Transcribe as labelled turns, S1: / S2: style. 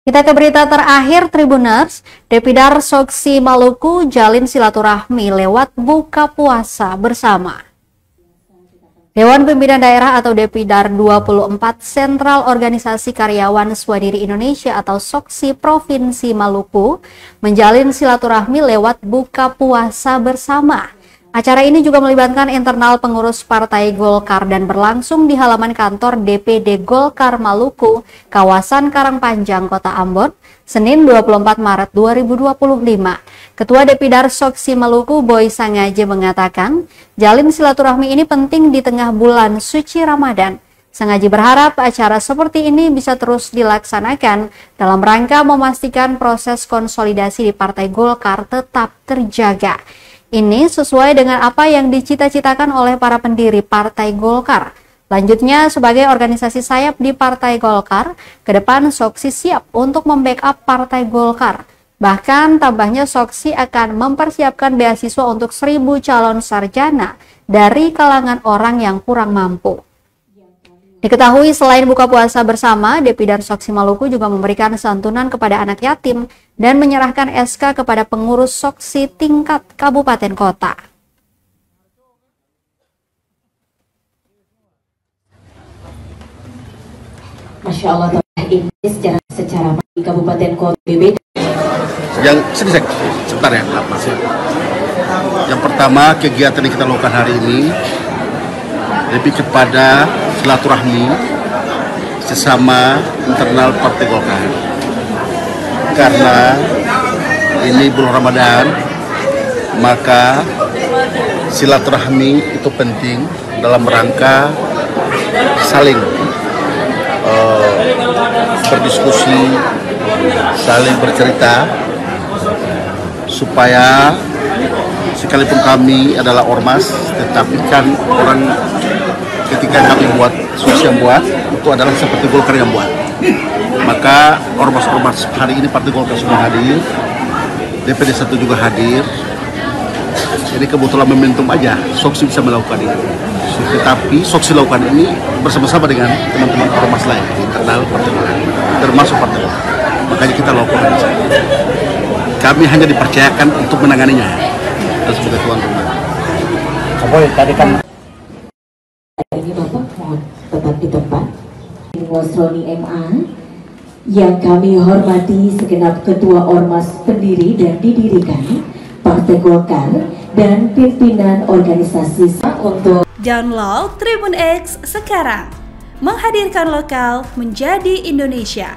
S1: Kita ke berita terakhir, Tribuners. Depidar Soksi Maluku jalin silaturahmi lewat buka puasa bersama. Dewan Pimpinan Daerah atau Depidar 24 Sentral Organisasi Karyawan Swadiri Indonesia atau Soksi Provinsi Maluku menjalin silaturahmi lewat buka puasa bersama. Acara ini juga melibatkan internal pengurus Partai Golkar dan berlangsung di halaman kantor DPD Golkar Maluku, kawasan Karangpanjang, Kota Ambon, Senin 24 Maret 2025. Ketua Depidar Soksi Maluku, Boy Sangaje mengatakan, jalin silaturahmi ini penting di tengah bulan suci Ramadan. Sangaje berharap acara seperti ini bisa terus dilaksanakan dalam rangka memastikan proses konsolidasi di Partai Golkar tetap terjaga. Ini sesuai dengan apa yang dicita-citakan oleh para pendiri Partai Golkar. Lanjutnya, sebagai organisasi sayap di Partai Golkar, ke depan Soksi siap untuk membackup Partai Golkar. Bahkan tambahnya Soksi akan mempersiapkan beasiswa untuk 1.000 calon sarjana dari kalangan orang yang kurang mampu. Diketahui selain buka puasa bersama, Depidar Soksi Maluku juga memberikan santunan kepada anak yatim dan menyerahkan SK kepada pengurus Soksi tingkat kabupaten kota.
S2: Masya Allah, ini secara di kabupaten kota BB.
S3: Yang sebentar ya, Mas. Yang pertama, kegiatan yang kita lakukan hari ini lebih kepada silaturahmi sesama internal Partai Golkar. Karena ini bulan Ramadan, maka silaturahmi itu penting dalam rangka saling berdiskusi, saling bercerita, supaya sekalipun kami adalah ormas, tetapi kan orang ketika kami buat, Soksi yang buat, itu adalah seperti Golkar yang buat. Maka ormas-ormas hari ini Partai Golkar semua hadir, DPD 1 juga hadir. Jadi kebetulan momentum aja Soksi bisa melakukan ini. Tetapi Soksi lakukan ini bersama-sama dengan teman-teman ormas lain internal Partai Golkar, termasuk Partai Golkar. Makanya kita lakukan ini. Kami hanya dipercayakan untuk menanganinya dan sebagai tuan rumah.
S2: Tadi kan ini Bapak mohon tetap di tempat. Wasroni MA yang kami hormati segenap ketua ormas pendiri dan didirikan Partai Golkar dan pimpinan organisasi untuk
S4: download Tribun X sekarang, menghadirkan lokal menjadi Indonesia.